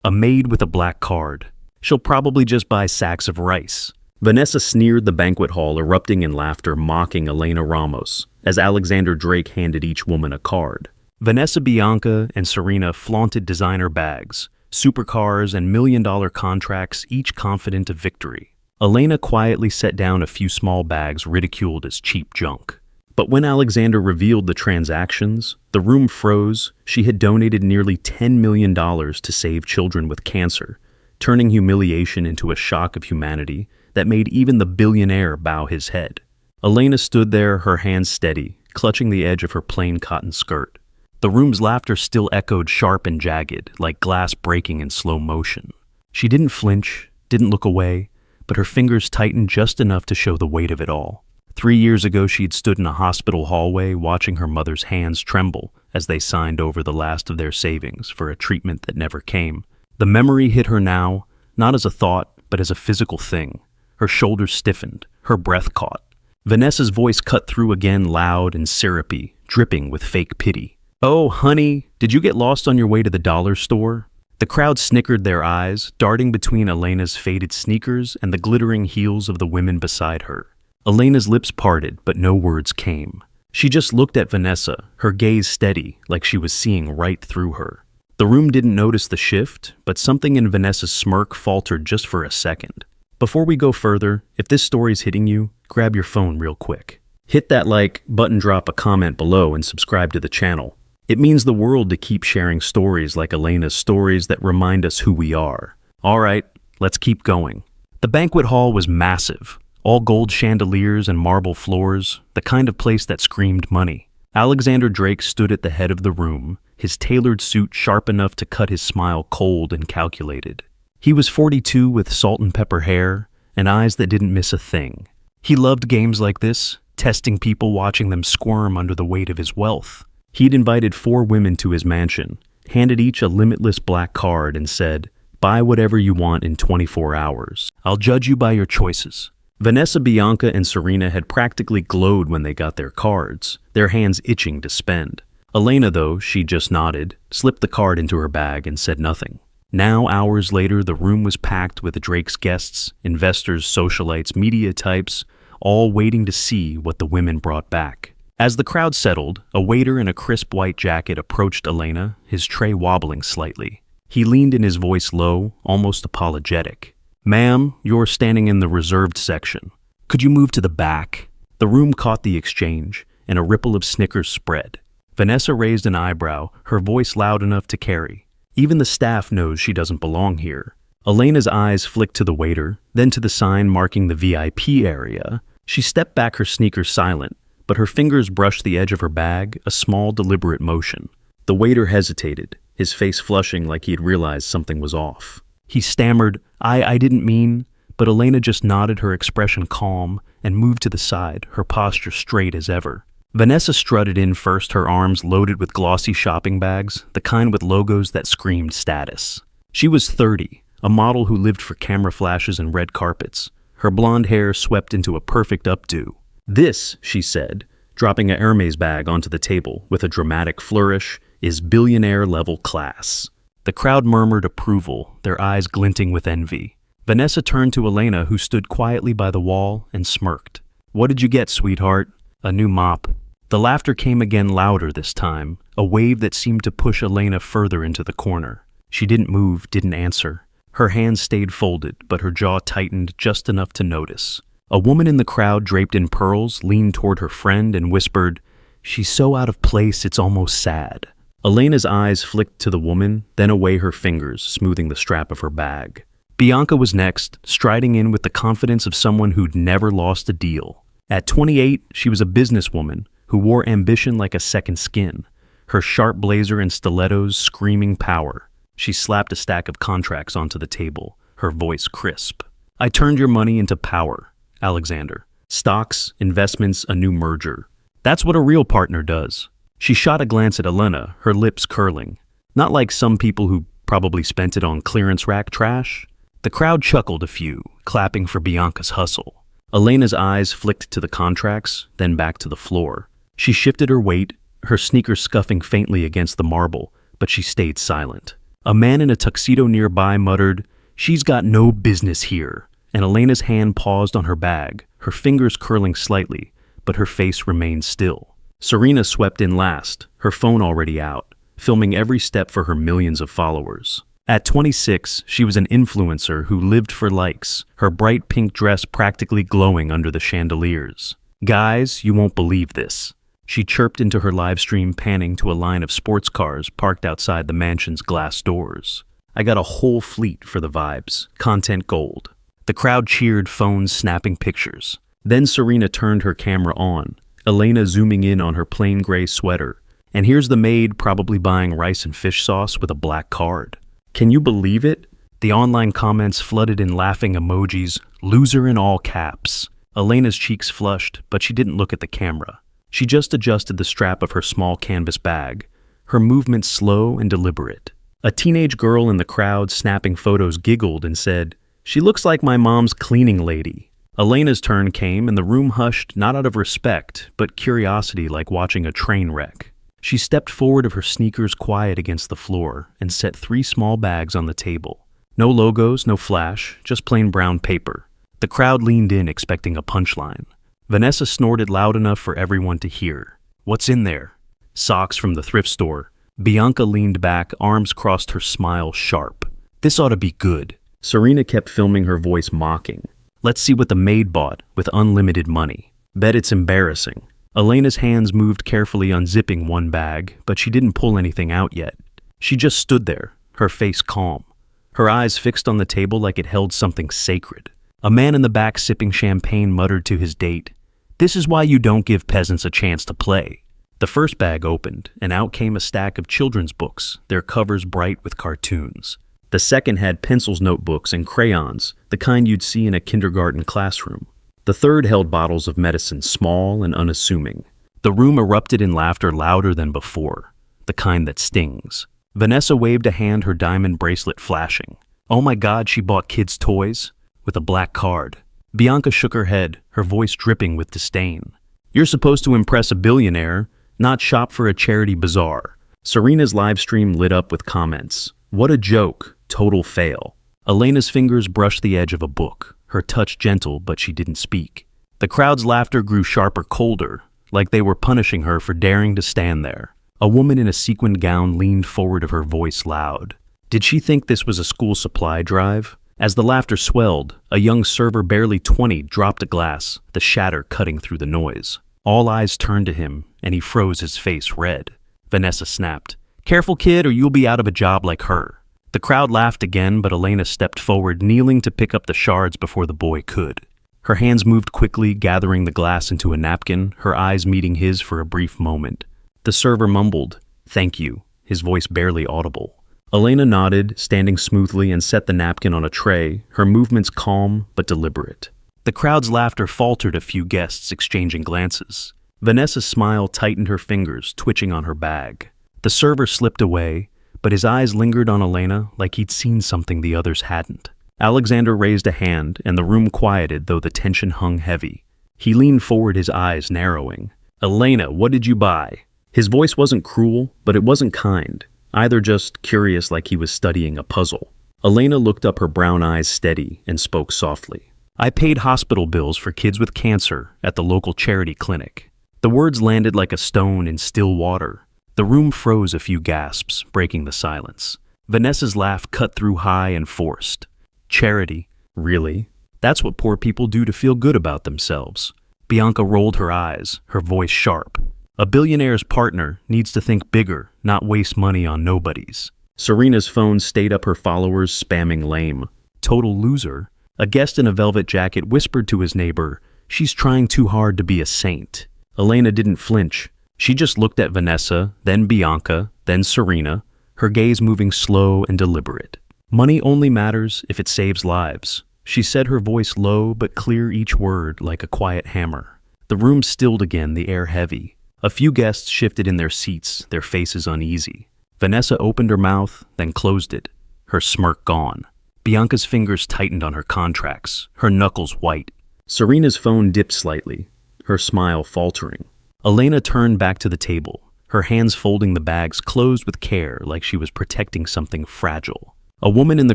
A maid with a black card. She'll probably just buy sacks of rice. Vanessa sneered the banquet hall, erupting in laughter, mocking Elena Ramos, as Alexander Drake handed each woman a card. Vanessa, Bianca, and Serena flaunted designer bags, supercars, and million-dollar contracts, each confident of victory. Elena quietly set down a few small bags ridiculed as cheap junk. But when Alexander revealed the transactions, the room froze. She had donated nearly $10 million to save children with cancer, turning humiliation into a shock of humanity that made even the billionaire bow his head. Elena stood there, her hands steady, clutching the edge of her plain cotton skirt. The room's laughter still echoed sharp and jagged, like glass breaking in slow motion. She didn't flinch, didn't look away, but her fingers tightened just enough to show the weight of it all. 3 years ago, she'd stood in a hospital hallway watching her mother's hands tremble as they signed over the last of their savings for a treatment that never came. The memory hit her now, not as a thought, but as a physical thing. Her shoulders stiffened, her breath caught. Vanessa's voice cut through again, loud and syrupy, dripping with fake pity. "Oh, honey, did you get lost on your way to the dollar store?" The crowd snickered their eyes, darting between Elena's faded sneakers and the glittering heels of the women beside her. Elena's lips parted, but no words came. She just looked at Vanessa, her gaze steady, like she was seeing right through her. The room didn't notice the shift, but something in Vanessa's smirk faltered just for a second. Before we go further, if this story's hitting you, grab your phone real quick. Hit that like button, drop a comment below, and subscribe to the channel. It means the world to keep sharing stories like Elena's, stories that remind us who we are. All right, let's keep going. The banquet hall was massive, all gold chandeliers and marble floors, the kind of place that screamed money. Alexander Drake stood at the head of the room, his tailored suit sharp enough to cut his smile cold and calculated. He was 42 with salt and pepper hair and eyes that didn't miss a thing. He loved games like this, testing people, watching them squirm under the weight of his wealth. He'd invited 4 women to his mansion, handed each a limitless black card and said, "Buy whatever you want in 24 hours. I'll judge you by your choices." Vanessa, Bianca, and Serena had practically glowed when they got their cards, their hands itching to spend. Elena, though, she just nodded, slipped the card into her bag, and said nothing. Now, hours later, the room was packed with Drake's guests, investors, socialites, media types, all waiting to see what the women brought back. As the crowd settled, a waiter in a crisp white jacket approached Elena, his tray wobbling slightly. He leaned in, his voice low, almost apologetic. "Ma'am, you're standing in the reserved section. Could you move to the back?" The room caught the exchange, and a ripple of snickers spread. Vanessa raised an eyebrow, her voice loud enough to carry. Even the staff knows she doesn't belong here. Elena's eyes flicked to the waiter, then to the sign marking the VIP area. She stepped back, her sneakers silent, but her fingers brushed the edge of her bag, a small, deliberate motion. The waiter hesitated, his face flushing like he had realized something was off. He stammered, I didn't mean," but Elena just nodded, her expression calm, and moved to the side, her posture straight as ever. Vanessa strutted in first, her arms loaded with glossy shopping bags, the kind with logos that screamed status. She was 30, a model who lived for camera flashes and red carpets. Her blonde hair swept into a perfect updo. "This," she said, dropping a Hermes bag onto the table with a dramatic flourish, "is billionaire-level class." The crowd murmured approval, their eyes glinting with envy. Vanessa turned to Elena, who stood quietly by the wall, and smirked. "What did you get, sweetheart?" "A new mop." The laughter came again, louder this time, a wave that seemed to push Elena further into the corner. She didn't move, didn't answer. Her hands stayed folded, but her jaw tightened just enough to notice. A woman in the crowd, draped in pearls, leaned toward her friend and whispered, "She's so out of place, it's almost sad." Elena's eyes flicked to the woman, then away, her fingers smoothing the strap of her bag. Bianca was next, striding in with the confidence of someone who'd never lost a deal. At 28, she was a businesswoman who wore ambition like a second skin, her sharp blazer and stilettos screaming power. She slapped a stack of contracts onto the table, her voice crisp. "I turned your money into power, Alexander. Stocks, investments, a new merger. That's what a real partner does." She shot a glance at Elena, her lips curling. Not like some people who probably spent it on clearance rack trash. The crowd chuckled a few, clapping for Bianca's hustle. Elena's eyes flicked to the contracts, then back to the floor. She shifted her weight, her sneakers scuffing faintly against the marble, but she stayed silent. A man in a tuxedo nearby muttered, "She's got no business here," and Elena's hand paused on her bag, her fingers curling slightly, but her face remained still. Serena swept in last, her phone already out, filming every step for her millions of followers. At 26, she was an influencer who lived for likes, her bright pink dress practically glowing under the chandeliers. "Guys, you won't believe this," she chirped into her live stream, panning to a line of sports cars parked outside the mansion's glass doors. "I got a whole fleet for the vibes. Content gold." The crowd cheered, phones snapping pictures. Then Serena turned her camera on, Elena zooming in on her plain gray sweater. And here's the maid probably buying rice and fish sauce with a black card. Can you believe it? The online comments flooded in laughing emojis, loser in all caps. Elena's cheeks flushed, but she didn't look at the camera. She just adjusted the strap of her small canvas bag, her movements slow and deliberate. A teenage girl in the crowd snapping photos giggled and said, "She looks like my mom's cleaning lady." Elena's turn came and the room hushed, not out of respect, but curiosity, like watching a train wreck. She stepped forward of her sneakers quiet against the floor and set 3 small bags on the table. No logos, no flash, just plain brown paper. The crowd leaned in expecting a punchline. Vanessa snorted loud enough for everyone to hear. "What's in there?" "Socks from the thrift store." Bianca leaned back, arms crossed, her smile sharp. "This ought to be good." Serena kept filming, her voice mocking. "Let's see what the maid bought with unlimited money. Bet it's embarrassing." Elena's hands moved carefully, unzipping one bag, but she didn't pull anything out yet. She just stood there, her face calm, her eyes fixed on the table like it held something sacred. A man in the back sipping champagne muttered to his date, "This is why you don't give peasants a chance to play." The first bag opened, and out came a stack of children's books, their covers bright with cartoons. The second had pencils, notebooks, and crayons, the kind you'd see in a kindergarten classroom. The third held bottles of medicine, small and unassuming. The room erupted in laughter louder than before, the kind that stings. Vanessa waved a hand, her diamond bracelet flashing. "Oh my God, she bought kids' toys?" With a black card. Bianca shook her head, her voice dripping with disdain. "You're supposed to impress a billionaire, not shop for a charity bazaar." Serena's live stream lit up with comments. "What a joke, total fail." Elena's fingers brushed the edge of a book, her touch gentle, but she didn't speak. The crowd's laughter grew sharper, colder, like they were punishing her for daring to stand there. A woman in a sequined gown leaned forward, of her voice loud. Did she think this was a school supply drive? As the laughter swelled, a young server, barely 20, dropped a glass, the shatter cutting through the noise. All eyes turned to him, and he froze, his face red. Vanessa snapped, "Careful, kid, or you'll be out of a job like her." The crowd laughed again, but Elena stepped forward, kneeling to pick up the shards before the boy could. Her hands moved quickly, gathering the glass into a napkin, her eyes meeting his for a brief moment. The server mumbled, "Thank you," his voice barely audible. Elena nodded, standing smoothly, and set the napkin on a tray, her movements calm but deliberate. The crowd's laughter faltered, a few guests exchanging glances. Vanessa's smile tightened, her fingers twitching on her bag. The server slipped away, but his eyes lingered on Elena like he'd seen something the others hadn't. Alexander raised a hand, and the room quieted, though the tension hung heavy. He leaned forward, his eyes narrowing. "Elena, what did you buy?" His voice wasn't cruel, but it wasn't kind, either just curious, like he was studying a puzzle. Elena looked up, her brown eyes steady, and spoke softly. "I paid hospital bills for kids with cancer at the local charity clinic." The words landed like a stone in still water. The room froze, a few gasps, breaking the silence. Vanessa's laugh cut through, high and forced. "Charity? Really? That's what poor people do to feel good about themselves." Bianca rolled her eyes, her voice sharp. "A billionaire's partner needs to think bigger, not waste money on nobodies." Serena's phone stayed up, her followers spamming lame. "Total loser." A guest in a velvet jacket whispered to his neighbor, "She's trying too hard to be a saint." Elena didn't flinch. She just looked at Vanessa, then Bianca, then Serena, her gaze moving slow and deliberate. "Money only matters if it saves lives," she said, her voice low but clear, each word like a quiet hammer. The room stilled again, the air heavy. A few guests shifted in their seats, their faces uneasy. Vanessa opened her mouth, then closed it, her smirk gone. Bianca's fingers tightened on her contracts, her knuckles white. Serena's phone dipped slightly, her smile faltering. Elena turned back to the table, her hands folding the bags closed with care like she was protecting something fragile. A woman in the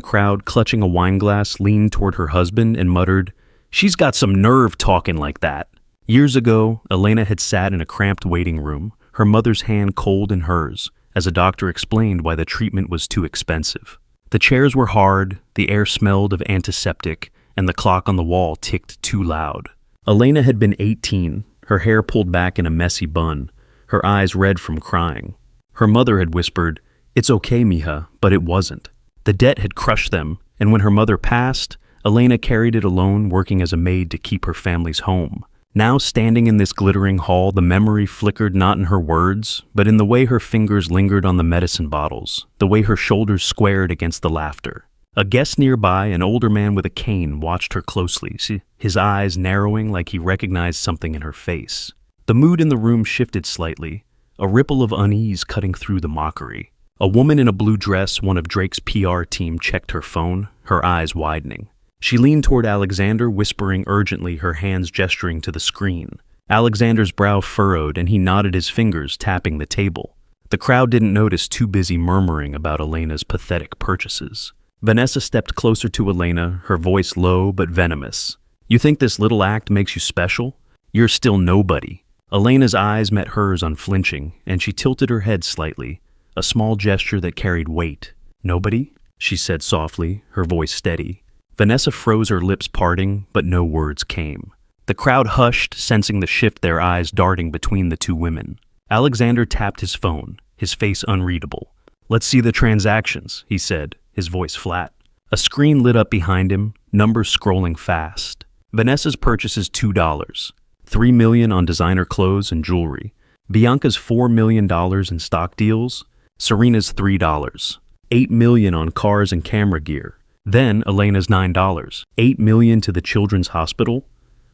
crowd, clutching a wine glass, leaned toward her husband and muttered, "She's got some nerve talking like that." Years ago, Elena had sat in a cramped waiting room, her mother's hand cold in hers, as a doctor explained why the treatment was too expensive. The chairs were hard, the air smelled of antiseptic, and the clock on the wall ticked too loud. Elena had been 18, her hair pulled back in a messy bun, her eyes red from crying. Her mother had whispered, "It's okay, mija," but it wasn't. The debt had crushed them, and when her mother passed, Elena carried it alone, working as a maid to keep her family's home. Now, standing in this glittering hall, the memory flickered not in her words, but in the way her fingers lingered on the medicine bottles, the way her shoulders squared against the laughter. A guest nearby, an older man with a cane, watched her closely, his eyes narrowing like he recognized something in her face. The mood in the room shifted slightly, a ripple of unease cutting through the mockery. A woman in a blue dress, one of Drake's PR team, checked her phone, her eyes widening. She leaned toward Alexander, whispering urgently, her hands gesturing to the screen. Alexander's brow furrowed, and he nodded his fingers, tapping the table. The crowd didn't notice, too busy murmuring about Elena's pathetic purchases. Vanessa stepped closer to Elena, her voice low but venomous. "You think this little act makes you special? You're still nobody." Elena's eyes met hers unflinching, and she tilted her head slightly, a small gesture that carried weight. "Nobody?" she said softly, her voice steady. Vanessa froze, her lips parting, but no words came. The crowd hushed, sensing the shift, their eyes darting between the two women. Alexander tapped his phone, his face unreadable. "Let's see the transactions," he said, his voice flat. A screen lit up behind him, numbers scrolling fast. Vanessa's purchases $2, $3 million on designer clothes and jewelry. Bianca's $4 million in stock deals. Serena's $3, $8 million on cars and camera gear. Then Elena's $9, $8 million to the children's hospital,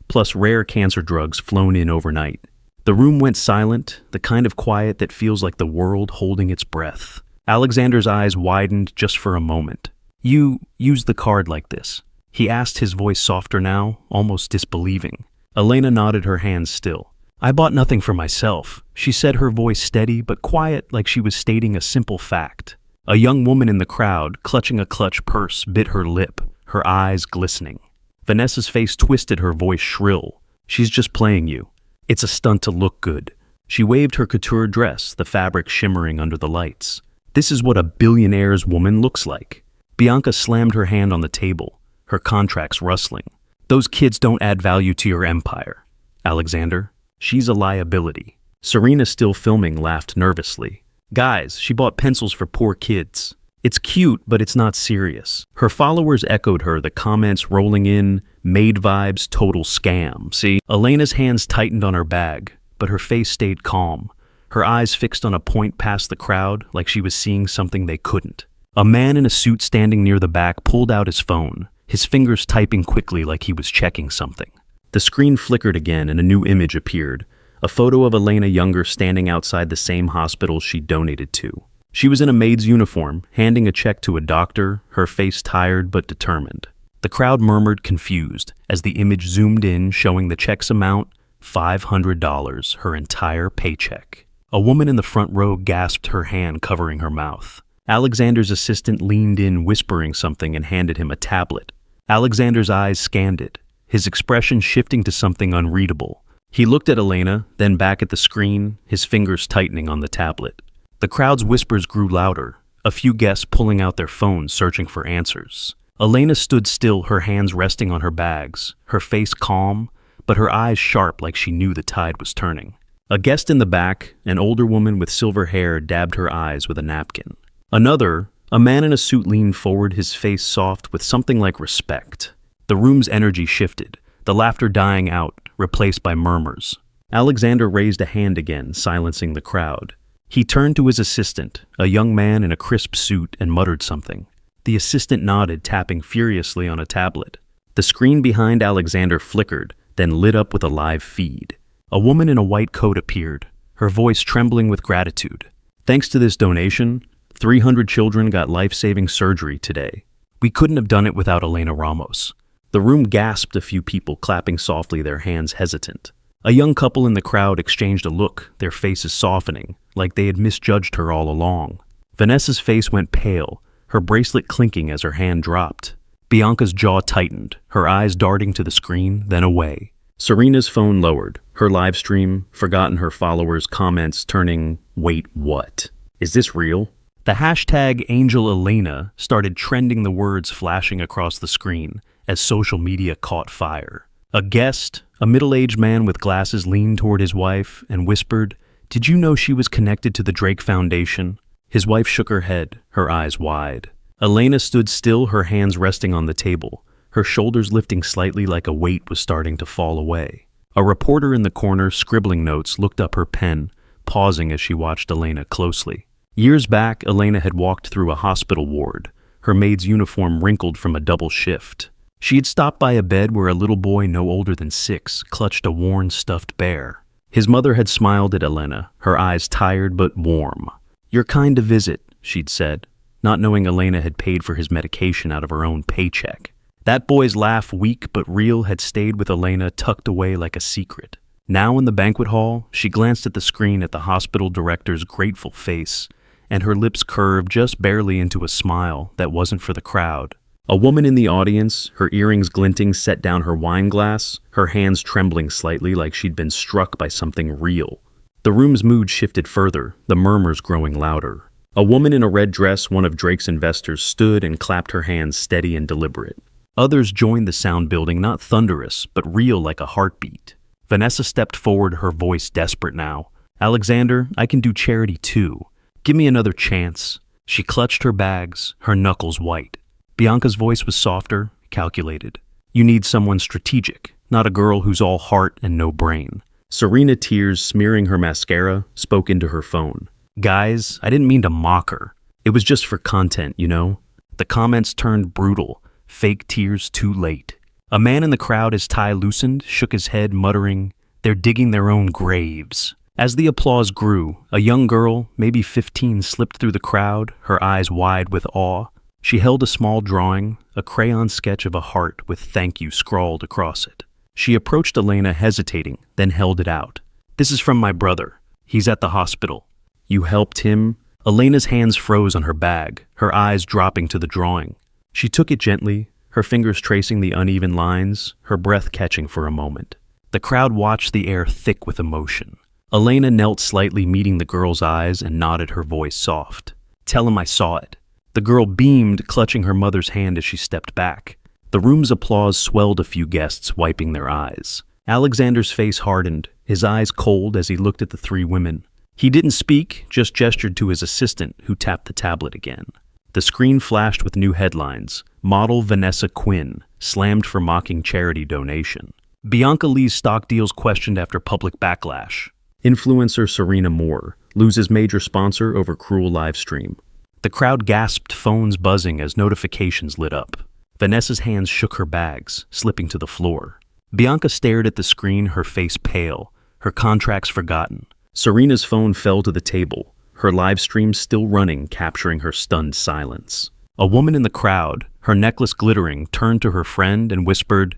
plus rare cancer drugs flown in overnight. The room went silent, the kind of quiet that feels like the world holding its breath. Alexander's eyes widened just for a moment. "You use the card like this?" he asked, his voice softer now, almost disbelieving. Elena nodded, her hands still. "I bought nothing for myself," she said, her voice steady but quiet, like she was stating a simple fact. A young woman in the crowd, clutching a clutch purse, bit her lip, her eyes glistening. Vanessa's face twisted, her voice shrill. "She's just playing you. It's a stunt to look good." She waved her couture dress, the fabric shimmering under the lights. "This is what a billionaire's woman looks like." Bianca slammed her hand on the table, her contracts rustling. "Those kids don't add value to your empire, Alexander. She's a liability." Serena, still filming, laughed nervously. "Guys, she bought pencils for poor kids. It's cute, but it's not serious." Her followers echoed her, the comments rolling in, "Maid vibes, total scam." See? Elena's hands tightened on her bag, but her face stayed calm, her eyes fixed on a point past the crowd, like she was seeing something they couldn't. A man in a suit standing near the back pulled out his phone, his fingers typing quickly like he was checking something. The screen flickered again and a new image appeared. A photo of Elena younger standing outside the same hospital she donated to. She was in a maid's uniform, handing a check to a doctor, her face tired but determined. The crowd murmured, confused, as the image zoomed in, showing the check's amount, $500, her entire paycheck. A woman in the front row gasped, her hand covering her mouth. Alexander's assistant leaned in, whispering something, and handed him a tablet. Alexander's eyes scanned it, his expression shifting to something unreadable. He looked at Elena, then back at the screen, his fingers tightening on the tablet. The crowd's whispers grew louder, a few guests pulling out their phones searching for answers. Elena stood still, her hands resting on her bags, her face calm, but her eyes sharp like she knew the tide was turning. A guest in the back, an older woman with silver hair, dabbed her eyes with a napkin. Another, a man in a suit, leaned forward, his face soft with something like respect. The room's energy shifted, the laughter dying out, replaced by murmurs. Alexander raised a hand again, silencing the crowd. He turned to his assistant, a young man in a crisp suit, and muttered something. The assistant nodded, tapping furiously on a tablet. The screen behind Alexander flickered, then lit up with a live feed. A woman in a white coat appeared, her voice trembling with gratitude. "Thanks to this donation, 300 children got life-saving surgery today. We couldn't have done it without Elena Ramos." The room gasped, a few people clapping softly, their hands hesitant. A young couple in the crowd exchanged a look, their faces softening, like they had misjudged her all along. Vanessa's face went pale, her bracelet clinking as her hand dropped. Bianca's jaw tightened, her eyes darting to the screen, then away. Serena's phone lowered, her live stream, forgotten her followers' comments turning, "Wait, what? Is this real?" The hashtag #AngelElena started trending, the words flashing across the screen as social media caught fire. A guest, a middle-aged man with glasses, leaned toward his wife and whispered, "Did you know she was connected to the Drake Foundation?" His wife shook her head, her eyes wide. Elena stood still, her hands resting on the table, her shoulders lifting slightly like a weight was starting to fall away. A reporter in the corner, scribbling notes, looked up her pen, pausing as she watched Elena closely. Years back, Elena had walked through a hospital ward, her maid's uniform wrinkled from a double shift. She had stopped by a bed where a little boy no older than 6 clutched a worn stuffed bear. His mother had smiled at Elena, her eyes tired but warm. "You're kind to visit," she'd said, not knowing Elena had paid for his medication out of her own paycheck. That boy's laugh, weak but real, had stayed with Elena, tucked away like a secret. Now in the banquet hall, she glanced at the screen at the hospital director's grateful face, and her lips curved just barely into a smile that wasn't for the crowd. A woman in the audience, her earrings glinting, set down her wine glass, her hands trembling slightly like she'd been struck by something real. The room's mood shifted further, the murmurs growing louder. A woman in a red dress, one of Drake's investors, stood and clapped her hands steady and deliberate. Others joined the sound building, not thunderous, but real like a heartbeat. Vanessa stepped forward, her voice desperate now. "Alexander, I can do charity too. Give me another chance." She clutched her bags, her knuckles white. Bianca's voice was softer, calculated. "You need someone strategic, not a girl who's all heart and no brain." Serena, tears smearing her mascara, spoke into her phone. "Guys, I didn't mean to mock her. It was just for content, you know?" The comments turned brutal, fake tears too late. A man in the crowd, his tie loosened, shook his head, muttering, "They're digging their own graves." As the applause grew, a young girl, maybe 15, slipped through the crowd, her eyes wide with awe. She held a small drawing, a crayon sketch of a heart with "thank you" scrawled across it. She approached Elena, hesitating, then held it out. "This is from my brother. He's at the hospital." "You helped him?" Elena's hands froze on her bag, her eyes dropping to the drawing. She took it gently, her fingers tracing the uneven lines, her breath catching for a moment. The crowd watched, the air thick with emotion. Elena knelt slightly, meeting the girl's eyes, and nodded, her voice soft. "Tell him I saw it." The girl beamed, clutching her mother's hand as she stepped back. The room's applause swelled, a few guests wiping their eyes. Alexander's face hardened, his eyes cold as he looked at the 3 women. He didn't speak, just gestured to his assistant, who tapped the tablet again. The screen flashed with new headlines. Model Vanessa Quinn, slammed for mocking charity donation. Bianca Lee's stock deals questioned after public backlash. Influencer Serena Moore loses major sponsor over cruel live stream. The crowd gasped, phones buzzing as notifications lit up. Vanessa's hands shook her bags, slipping to the floor. Bianca stared at the screen, her face pale, her contracts forgotten. Serena's phone fell to the table, her live stream still running, capturing her stunned silence. A woman in the crowd, her necklace glittering, turned to her friend and whispered,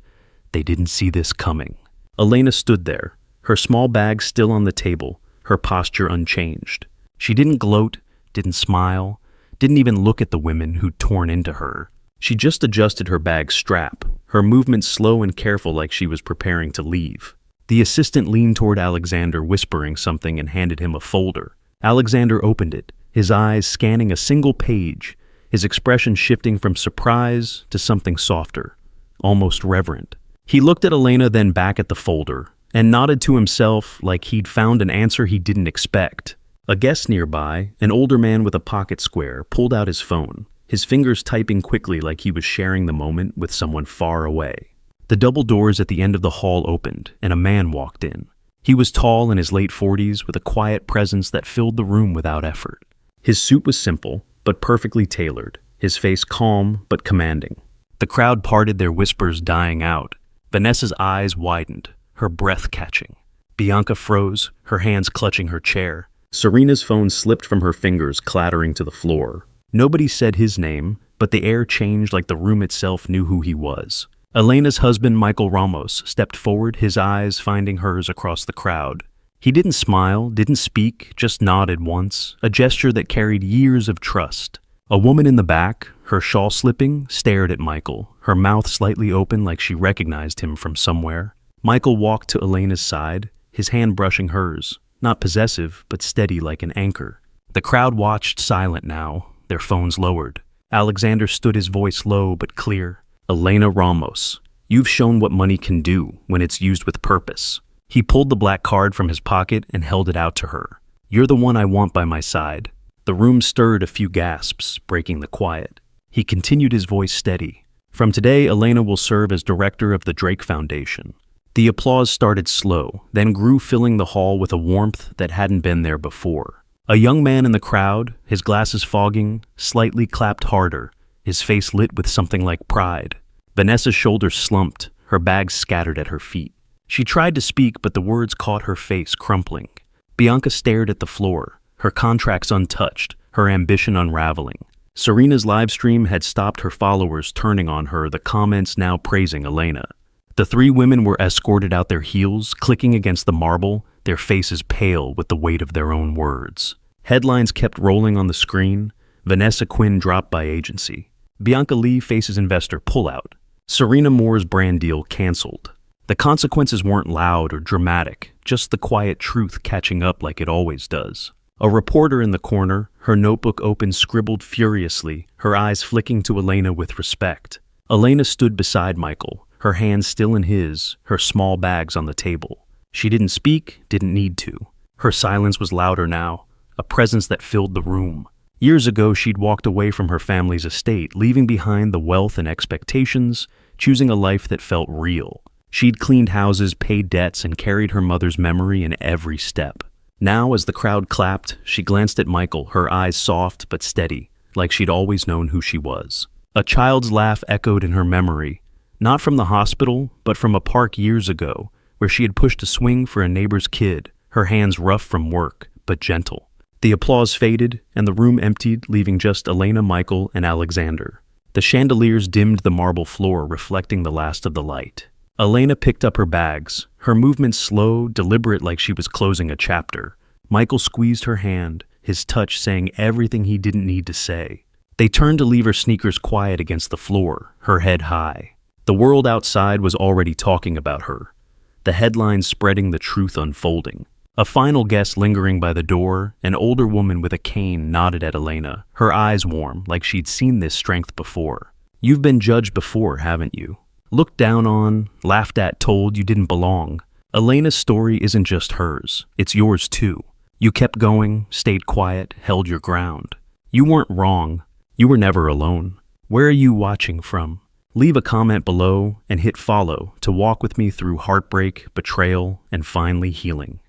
"They didn't see this coming." Elena stood there, her small bag still on the table, her posture unchanged. She didn't gloat, didn't smile, didn't even look at the women who'd torn into her. She just adjusted her bag's strap, her movements slow and careful like she was preparing to leave. The assistant leaned toward Alexander, whispering something, and handed him a folder. Alexander opened it, his eyes scanning a single page, his expression shifting from surprise to something softer, almost reverent. He looked at Elena, then back at the folder, and nodded to himself like he'd found an answer he didn't expect. A guest nearby, an older man with a pocket square, pulled out his phone, his fingers typing quickly like he was sharing the moment with someone far away. The double doors at the end of the hall opened, and a man walked in. He was tall, in his late 40s, with a quiet presence that filled the room without effort. His suit was simple, but perfectly tailored, his face calm but commanding. The crowd parted, their whispers dying out. Vanessa's eyes widened, her breath catching. Bianca froze, her hands clutching her chair. Serena's phone slipped from her fingers, clattering to the floor. Nobody said his name, but the air changed like the room itself knew who he was. Elena's husband, Michael Ramos, stepped forward, his eyes finding hers across the crowd. He didn't smile, didn't speak, just nodded once, a gesture that carried years of trust. A woman in the back, her shawl slipping, stared at Michael, her mouth slightly open like she recognized him from somewhere. Michael walked to Elena's side, his hand brushing hers, not possessive, but steady like an anchor. The crowd watched, silent now, their phones lowered. Alexander stood, his voice low but clear. "Elena Ramos, you've shown what money can do when it's used with purpose." He pulled the black card from his pocket and held it out to her. "You're the one I want by my side." The room stirred, a few gasps, breaking the quiet. He continued, his voice steady. "From today, Elena will serve as director of the Drake Foundation." The applause started slow, then grew, filling the hall with a warmth that hadn't been there before. A young man in the crowd, his glasses fogging, slightly clapped harder, his face lit with something like pride. Vanessa's shoulders slumped, her bags scattered at her feet. She tried to speak, but the words caught her face, crumpling. Bianca stared at the floor, her contracts untouched, her ambition unraveling. Serena's live stream had stopped, her followers turning on her, the comments now praising Elena. The three women were escorted out, their heels clicking against the marble, their faces pale with the weight of their own words. Headlines kept rolling on the screen. Vanessa Quinn dropped by agency. Bianca Lee faces investor pullout. Serena Moore's brand deal canceled. The consequences weren't loud or dramatic, just the quiet truth catching up like it always does. A reporter in the corner, her notebook open, scribbled furiously, her eyes flicking to Elena with respect. Elena stood beside Michael, her hands still in his, her small bags on the table. She didn't speak, didn't need to. Her silence was louder now, a presence that filled the room. Years ago, she'd walked away from her family's estate, leaving behind the wealth and expectations, choosing a life that felt real. She'd cleaned houses, paid debts, and carried her mother's memory in every step. Now, as the crowd clapped, she glanced at Michael, her eyes soft but steady, like she'd always known who she was. A child's laugh echoed in her memory, not from the hospital, but from a park years ago, where she had pushed a swing for a neighbor's kid, her hands rough from work, but gentle. The applause faded, and the room emptied, leaving just Elena, Michael, and Alexander. The chandeliers dimmed the marble floor, reflecting the last of the light. Elena picked up her bags, her movements slow, deliberate like she was closing a chapter. Michael squeezed her hand, his touch saying everything he didn't need to say. They turned to leave her sneakers quiet against the floor, her head high. The world outside was already talking about her, the headlines spreading, the truth unfolding. A final guest lingering by the door, an older woman with a cane, nodded at Elena, her eyes warm, like she'd seen this strength before. "You've been judged before, haven't you? Looked down on, laughed at, told you didn't belong. Elena's story isn't just hers, it's yours too. You kept going, stayed quiet, held your ground. You weren't wrong. You were never alone. Where are you watching from? Leave a comment below and hit follow to walk with me through heartbreak, betrayal, and finally healing."